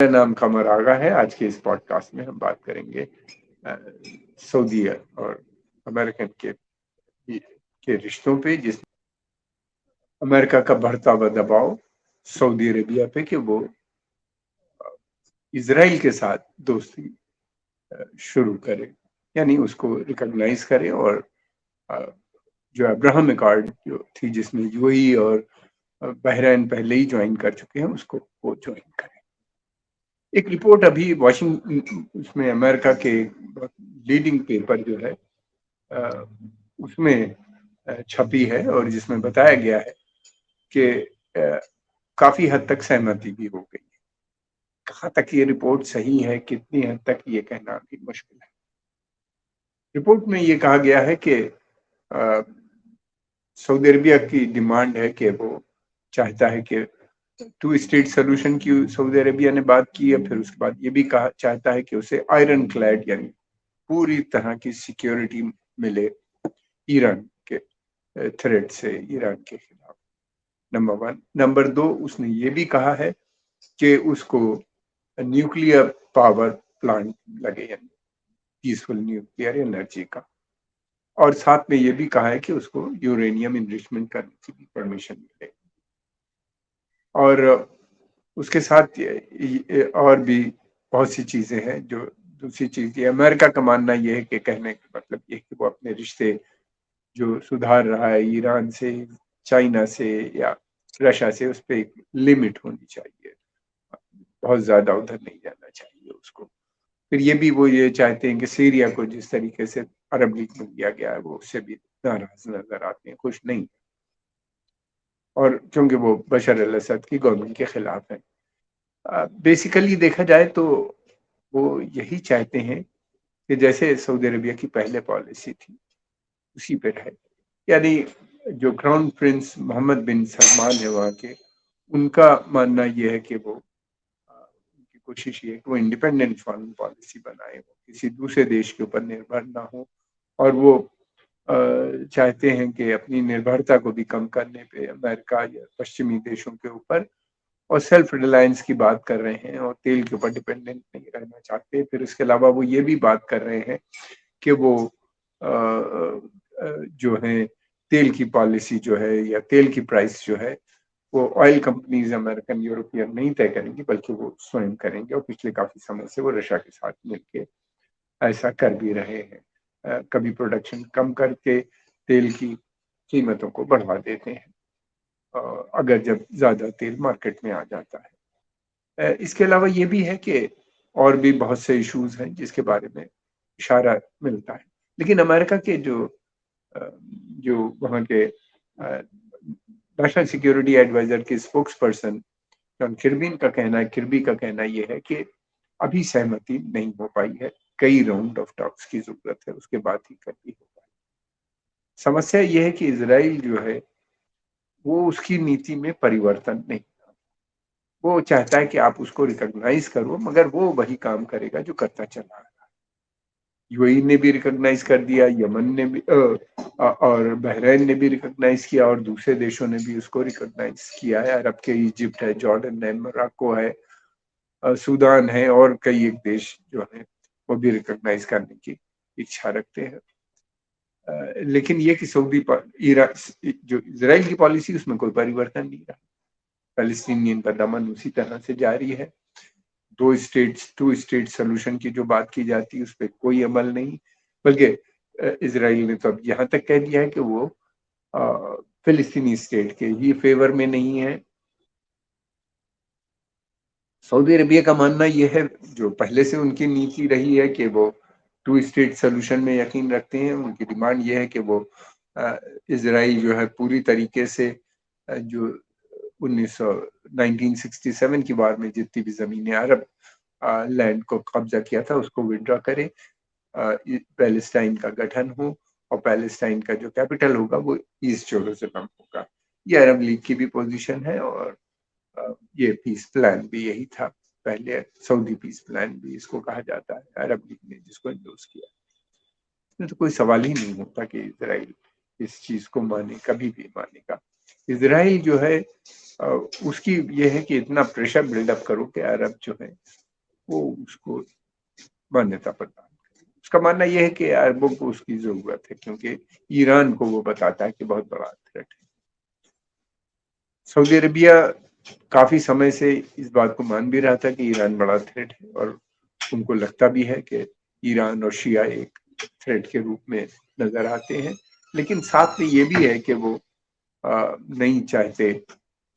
मेरा नाम कमर आगा है। आज के इस पॉडकास्ट में हम बात करेंगे अ, सऊदी और अमेरिकन के रिश्तों पे, जिस अमेरिका का बढ़ता हुआ दबाव सऊदी अरेबिया पे कि वो इजराइल के साथ दोस्ती शुरू करे, यानी उसको रिकॉग्नाइज करे और अ, जो अब्राहम अकॉर्ड जो थी जिसमें यूएई और बहरीन पहले ही ज्वाइन कर चुके हैं, उसको वो ज्वाइन करें। एक रिपोर्ट अभी उसमें अमेरिका के लीडिंग पेपर जो है अ, उसमें छपी है और जिसमें बताया गया है कि काफी हद तक सहमति भी हो गई है। कहाँ तक ये रिपोर्ट सही है, कितनी हद तक, ये कहना भी मुश्किल है। रिपोर्ट में ये कहा गया है कि सऊदी अरेबिया की डिमांड है कि वो चाहता है कि टू स्टेट सोल्यूशन की सऊदी अरेबिया ने बात की है। फिर उसके बाद ये भी कहा चाहता है कि उसे आयरन क्लैड यानी पूरी तरह की सिक्योरिटी मिले ईरान के थ्रेट से, ईरान के खिलाफ। Number one. नंबर दो, उसने ये भी कहा है कि उसको न्यूक्लियर पावर प्लांट लगे, यानी पीसफुल न्यूक्लियर एनर्जी का। और साथ में ये भी कहा है कि उसको यूरेनियम इनरिचमेंट करने की भी परमिशन मिले। और उसके साथ और भी बहुत सी चीजें हैं। जो दूसरी चीज, ये अमेरिका का मानना ये है कि, कहने का मतलब ये कि वो अपने रिश्ते जो सुधार रहा है ईरान से, चाइना से या रशिया से, उस पर एक लिमिट होनी चाहिए। बहुत ज्यादा उधर नहीं जाना चाहिए उसको। फिर ये भी वो ये चाहते हैं कि सीरिया को जिस तरीके से अरब लीग में दिया गया है, वो उससे भी नाराज नजर आते हैं, खुश नहीं। और क्योंकि वो बशर अल असद की गवर्नमेंट के खिलाफ है। बेसिकली देखा जाए तो वो यही चाहते हैं कि जैसे सऊदी अरबिया की पहले पॉलिसी थी उसी पे रहे। यानी जो क्राउन प्रिंस मोहम्मद बिन सलमान है वहाँ के, उनका मानना यह है कि वो उनकी कोशिश ये है कि वो इंडिपेंडेंट फॉरेन पॉलिसी बनाए, वो किसी दूसरे देश के ऊपर निर्भर ना हो। और वो चाहते हैं कि अपनी निर्भरता को भी कम करने पे अमेरिका या पश्चिमी देशों के ऊपर, और सेल्फ रिलायंस की बात कर रहे हैं और तेल के ऊपर डिपेंडेंट नहीं रहना चाहते। फिर इसके अलावा वो ये भी बात कर रहे हैं कि वो जो है तेल की पॉलिसी जो है या तेल की प्राइस जो है, वो ऑयल कंपनीज अमेरिकन यूरोपियन नहीं तय करेंगी, बल्कि वो स्वयं करेंगे। और पिछले काफी समय से वो रशिया के साथ मिलकर ऐसा कर भी रहे हैं। कभी प्रोडक्शन कम करके तेल की कीमतों को बढ़ा देते हैं अगर जब ज्यादा तेल मार्केट में आ जाता है। इसके अलावा ये भी है कि और भी बहुत से इश्यूज हैं जिसके बारे में इशारा मिलता है। लेकिन अमेरिका के जो वहाँ के नेशनल सिक्योरिटी एडवाइजर के स्पोक्स पर्सन जॉन किर्बी का कहना यह है कि अभी सहमति नहीं हो पाई है, कई राउंड ऑफ टॉक्स की जरूरत है, उसके बाद ही कभी हो पाए। समस्या यह है कि इसराइल जो है वो उसकी नीति में परिवर्तन नहीं, वो चाहता है कि आप उसको रिकॉग्नाइज करो, मगर वो वही काम करेगा जो करता चला है। यूएई ने भी रिकॉग्नाइज कर दिया, यमन ने भी और बहरीन ने भी रिकॉग्नाइज किया, और दूसरे देशों ने भी उसको रिकॉग्नाइज किया है। अरब के इजिप्ट है, जॉर्डन है, मोरक्को है, सूडान है, और कई एक देश जो है वो भी रिकॉग्नाइज करने की इच्छा रखते हैं। लेकिन ये कि जो इसराइल की पॉलिसी, उसमें कोई परिवर्तन नहीं रहा। पैलेस्टीनियन का दमन उसी तरह से जारी है। टू स्टेट सोल्यूशन की जो बात की जाती है उस पर कोई अमल नहीं। बल्कि इसराइल ने तो अब यहाँ तक कह दिया है कि वो फिलिस्तीनी स्टेट के ही फेवर में नहीं है। सऊदी अरबिया का मानना यह है, जो पहले से उनकी नीति रही है, कि वो टू स्टेट सोल्यूशन में यकीन रखते हैं। उनकी डिमांड यह है कि वो इसराइल जो है पूरी तरीके से जो 1967 की वार में जितनी भी जमीनें अरब लैंड को कब्जा किया था उसको विड्रॉ करे, पैलेस्टाइन का गठन हो, और पैलेस्टाइन का जो कैपिटल होगा वो ईस्ट जेरूसलम होगा। ये अरब लीग की भी पोजीशन है, और ये पीस प्लान भी यही था पहले। सऊदी पीस प्लान भी इसको कहा जाता है, अरब लीग ने जिसको इंडोर्स किया। इसमें तो कोई सवाल ही नहीं होता कि इसराइल इस चीज को माने, कभी भी मानेगा। इजराइल जो है उसकी ये है कि इतना प्रेशर बिल्डअप करो कि अरब जो है वो उसको मान्यता प्रदान करे। उसका मानना यह है कि अरबों को उसकी जरूरत है, क्योंकि ईरान को वो बताता है कि बहुत बड़ा थ्रेट है। सऊदी अरबिया काफी समय से इस बात को मान भी रहा था कि ईरान बड़ा थ्रेट है, और उनको लगता भी है कि ईरान और शिया एक थ्रेट के रूप में नजर आते हैं। लेकिन साथ में ये भी है कि वो नहीं चाहते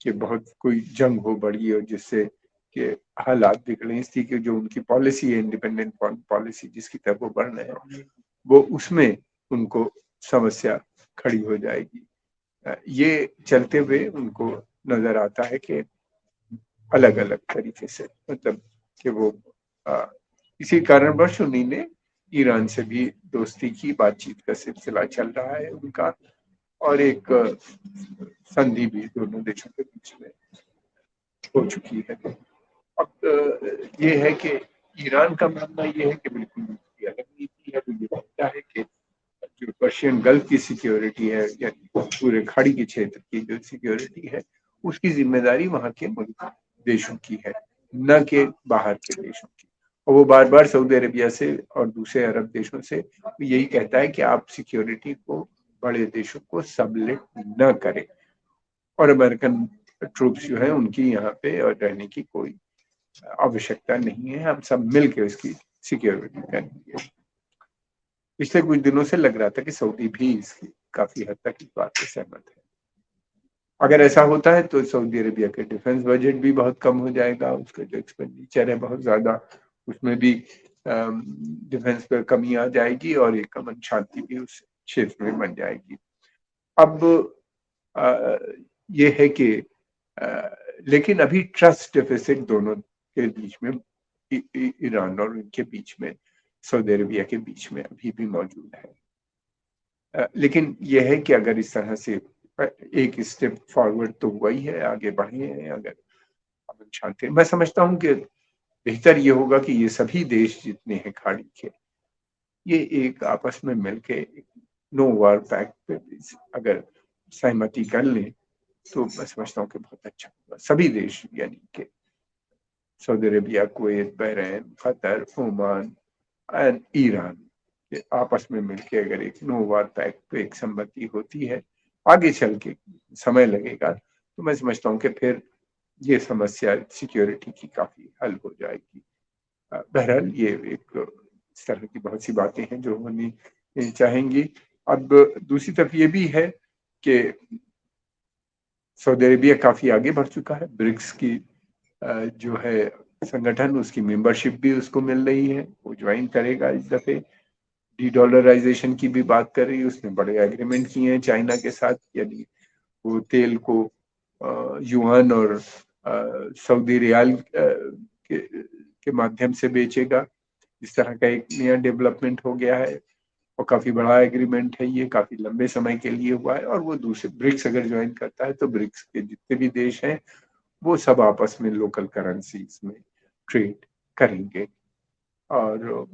कि बहुत कोई जंग हो बड़ी, और जिससे कि हालात बिगड़े। इसलिए कि जो उनकी पॉलिसी है, इंडिपेंडेंट पॉलिसी जिसकी तरफ वो बढ़ रहे हैं, वो उसमें उनको समस्या खड़ी हो जाएगी। ये चलते हुए उनको नजर आता है कि अलग अलग तरीके से, मतलब कि वो इसी कारणवश उन्हीं ने ईरान से भी दोस्ती की, बातचीत का सिलसिला चल रहा है उनका, और एक संधि भी दोनों देशों के बीच में हो चुकी है। अब ये है कि ईरान का मानना ये है कि बिल्कुल उसकी अलग नीति है। तो ये लगता है कि जो पर्शियन गल्फ की सिक्योरिटी है, या पूरे खाड़ी के क्षेत्र की जो सिक्योरिटी है, उसकी जिम्मेदारी वहां के मुल्क देशों की है, न कि बाहर के देशों की। और वो बार बार सऊदी अरेबिया से और दूसरे अरब देशों से यही कहता है कि आप सिक्योरिटी को बड़े देशों को सबलेट न करें, और अमेरिकन ट्रूप्स जो है उनकी यहाँ पे और रहने की कोई आवश्यकता नहीं है, हम सब मिलकर इसकी सिक्योरिटी करेंगे। पिछले कुछ दिनों से लग रहा था कि सऊदी भी इसकी काफी हद तक इस बात से सहमत है। अगर ऐसा होता है तो सऊदी अरेबिया के डिफेंस बजट भी बहुत कम हो जाएगा, उसका जो एक्सपेंडिचर है बहुत ज्यादा, उसमें भी डिफेंस पर कमी आ जाएगी, और एक अमन शांति भी उस क्षेत्र में बन जाएगी। अब ये है कि लेकिन अभी ट्रस्ट डेफिसिट दोनों के बीच में, ईरान और उनके बीच में, सऊदी अरेबिया के बीच में अभी भी मौजूद है। लेकिन यह है कि अगर इस तरह से एक स्टेप फॉरवर्ड तो हुआ ही है, आगे बढ़े हैं, अगर अमन शांति, मैं समझता हूँ कि बेहतर ये होगा कि ये सभी देश जितने हैं खाड़ी के, ये एक आपस में मिलके नो वार पैक्ट पे अगर सहमति कर लें तो मैं समझता हूँ कि बहुत अच्छा होगा। सभी देश यानी कि Saudi Arabia, Kuwait, Bahrain, Qatar, Oman and Iran, ये आपस में मिलके अगर एक नो वार पैक्ट पे एक सम्मति होती है, आगे चल के समय लगेगा, तो मैं समझता हूँ कि फिर ये समस्या सिक्योरिटी की काफी हल हो जाएगी। बहरहाल ये एक इस तरह की बहुत सी बातें हैं जो होनी चाहेंगी। अब दूसरी तरफ ये भी है कि सऊदी अरेबिया काफी आगे बढ़ चुका है, ब्रिक्स की जो है संगठन, उसकी मेंबरशिप भी उसको मिल रही है, वो ज्वाइन करेगा इस दफे। डी डॉलराइजेशन की भी बात कर रही है, उसने बड़े एग्रीमेंट किए हैं चाइना के साथ, यानी वो तेल को युआन और सऊदी रियाल के माध्यम से बेचेगा। इस तरह का एक नया डेवलपमेंट हो गया है, और काफी बड़ा एग्रीमेंट है, ये काफी लंबे समय के लिए हुआ है। और वो दूसरे ब्रिक्स अगर ज्वाइन करता है तो ब्रिक्स के जितने भी देश हैं वो सब आपस में लोकल करेंसीज में ट्रेड करेंगे। और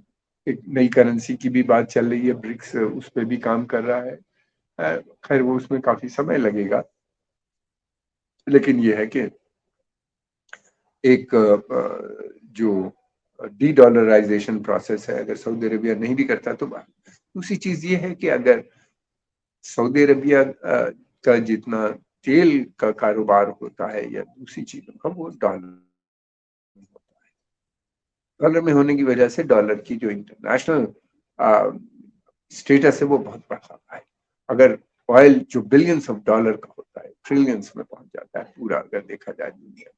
एक नई करेंसी की भी बात चल रही है, ब्रिक्स उस पर भी काम कर रहा है। खैर वो उसमें काफी समय लगेगा, लेकिन ये है कि एक जो डी डॉलराइजेशन प्रोसेस है, अगर सऊदी अरेबिया नहीं भी करता तो दूसरी चीज ये है कि अगर सऊदी अरेबिया का जितना तेल का कारोबार होता है या दूसरी चीजों का, वो डॉलर डॉलर में होने की वजह से डॉलर की जो इंटरनेशनल स्टेटस है वो बहुत बढ़ रहा है। अगर ऑयल जो बिलियंस ऑफ डॉलर का होता है ट्रिलियंस में पहुंच जाता है पूरा, अगर देखा जाए दुनिया,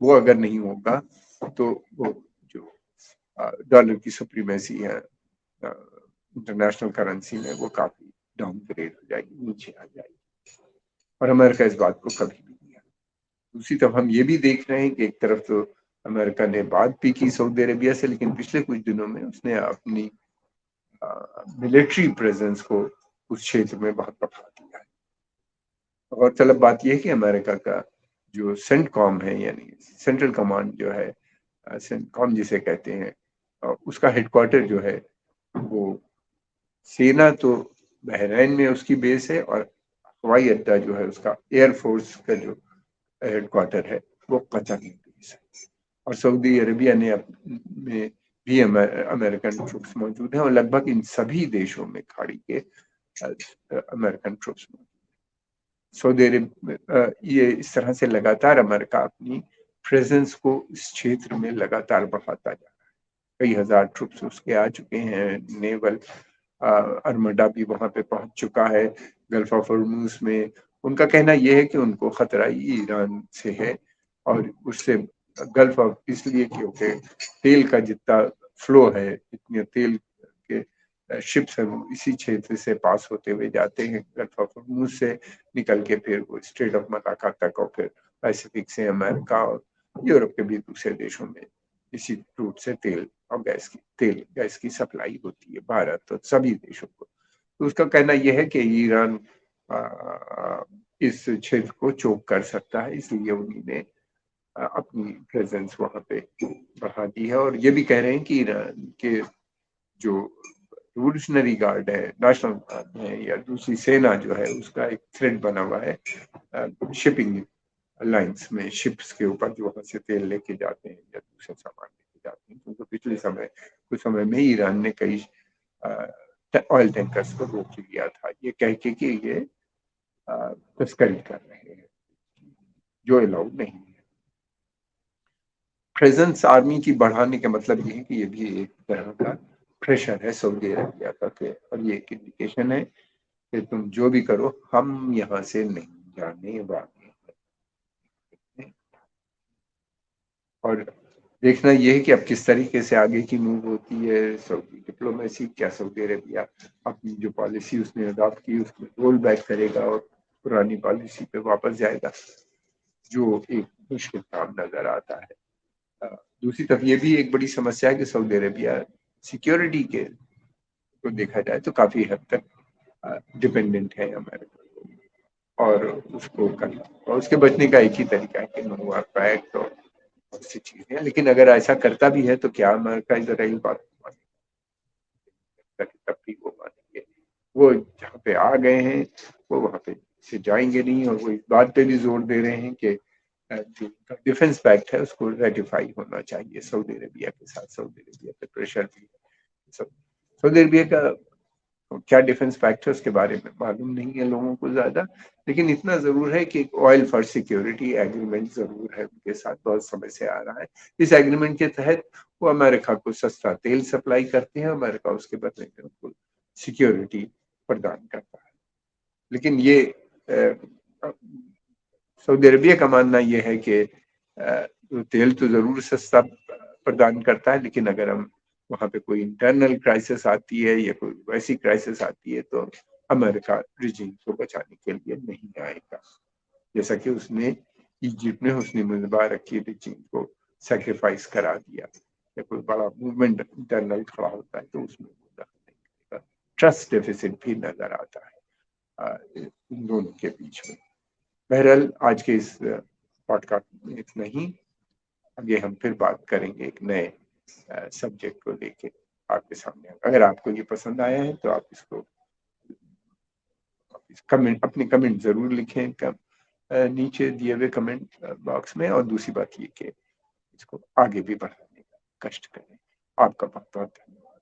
वो अगर नहीं होगा तो वो जो डॉलर की सुप्रीमेसी है इंटरनेशनल करेंसी में, वो काफी डाउनग्रेड हो जाएगी, नीचे आ जाएगी। और अमेरिका इस बात को कभी भी नहीं है। दूसरी तरफ हम ये भी देख रहे हैं कि एक तरफ तो अमेरिका ने बात भी की सऊदी अरेबिया से, लेकिन पिछले कुछ दिनों में उसने अपनी मिलिट्री प्रेजेंस को उस क्षेत्र में बहुत बढ़ा दिया है। और तलब बात यह है कि अमेरिका का जो सेंटकॉम है, यानी सेंट्रल कमांड जो है, सेंटकॉम जिसे कहते हैं, उसका हेडक्वार्टर जो है वो सेना तो बहरीन में उसकी बेस है, और हवाई अड्डा जो है उसका एयरफोर्स का जो हेडक्वार्टर है वो कतर में बेस है। और सऊदी अरेबिया में भी अमेरिकन ट्रूप्स मौजूद हैं और लगभग इन सभी देशों में खाड़ी के अमेरिकन ट्रूप्स मौजूद हैं। सऊदी अरेबिया ये इस तरह से लगातार अमेरिका अपनी प्रेजेंस को इस क्षेत्र में लगातार बढ़ाता जा रहा है। कई हजार ट्रूप्स उसके आ चुके हैं, नेवल आर्मडा भी वहां पे पहुंच चुका है गल्फ ऑफ हॉर्मुज में। उनका कहना यह है कि उनको खतरा ईरान से है और उससे गल्फ ऑफ इसलिए क्योंकि तेल का जितना फ्लो है, जितने तेल के शिप्स हैं वो इसी क्षेत्र से पास होते हुए जाते हैं गल्फ ऑफ हॉर्मुज से निकल के, फिर वो स्ट्रेट ऑफ मलाका तक और फिर पैसिफिक से अमेरिका और यूरोप के भी दूसरे देशों में इसी रूट से तेल और गैस की सप्लाई होती है भारत और सभी देशों को। तो उसका कहना यह है कि ईरान इस क्षेत्र को चोक कर सकता है, इसलिए उन्होंने अपनी प्रेजेंस वहां पे बढ़ा दी है। और ये भी कह रहे हैं कि ईरान के जो रिवोल्यूशनरी गार्ड है, नेशनल गार्ड है या दूसरी सेना जो है, उसका एक थ्रेड बना हुआ है शिपिंग लाइन्स में, शिप्स के ऊपर जो वहां से तेल लेके जाते हैं या दूसरे सामान लेके जाते हैं। क्योंकि पिछले कुछ समय में ईरान ने कई ऑयल टैंकर्स को रोक लिया था, ये कह के कि ये तस्करी कर रहे हैं, जो अलाउड नहीं है। प्रेजेंस आर्मी की बढ़ाने का मतलब ये है कि ये भी एक तरह का प्रेशर है सऊदी अरबिया का के, और ये एक इंडिकेशन है कि तुम जो भी करो हम यहाँ से नहीं जाने वाले। और देखना यह है कि अब किस तरीके से आगे की मूव होती है सऊदी डिप्लोमेसी। क्या सऊदी अरेबिया अपनी जो पॉलिसी उसने अडॉप्ट की उसमें रोल बैक करेगा और पुरानी पॉलिसी पे वापस जाएगा, जो एक मुश्किल काम नजर आता है। दूसरी तरफ ये भी एक बड़ी समस्या है कि सऊदी अरेबिया सिक्योरिटी के को देखा जाए तो काफी हद तक डिपेंडेंट है अमेरिका को, और उसको करना और उसके बचने का एक ही तरीका है कि नो वार पैक्ट और बहुत सी चीजें। लेकिन अगर ऐसा करता भी है तो क्या अमेरिका इसराइल बात तब भी वो मानेंगे? वो जहाँ पे आ गए हैं वो वहां पे से जाएंगे नहीं, और वो इस बात पे भी जोर दे रहे हैं कि जो डिफेंस पैक्ट है उसको रेटिफाई होना चाहिए सऊदी अरेबिया के साथ। सऊदी अरेबिया पे प्रेशर भी है। सऊदी अरेबिया का क्या डिफेंस पैक्ट है उसके बारे में मालूम नहीं है लोगों को ज्यादा, लेकिन इतना जरूर है कि ऑयल फॉर सिक्योरिटी एग्रीमेंट जरूर है उनके साथ, बहुत समय से आ रहा है। इस एग्रीमेंट के तहत वो अमेरिका को सस्ता तेल सप्लाई करते हैं, अमेरिका उसके बदले में उनको सिक्योरिटी प्रदान करता है। लेकिन ये सऊदी अरेबिया का मानना यह है कि तेल तो जरूर सस्ता प्रदान करता है, लेकिन अगर हम वहां पे कोई इंटरनल क्राइसिस आती है या कोई वैसी क्राइसिस आती है तो अमेरिका रिजीम को बचाने के लिए नहीं आएगा। जैसा कि उसने इजिप्ट में हुस्नी मुबारक की रिजीम को सेक्रीफाइस करा दिया, या कोई बड़ा मूवमेंट इंटरनल खड़ा होता है तो उसमें ट्रस्ट डेफिसिट भी नजर आता है इन दोनों के बीच में। बहरहाल आज के इस पॉडकास्ट में इतना ही। आगे हम फिर बात करेंगे एक नए सब्जेक्ट को लेके आपके सामने। अगर आपको ये पसंद आया है तो आप इसको कमेंट, अपने कमेंट जरूर लिखें नीचे दिए हुए कमेंट बॉक्स में। और दूसरी बात ये कि इसको आगे भी बढ़ाने का कष्ट करें। आपका बहुत बहुत धन्यवाद।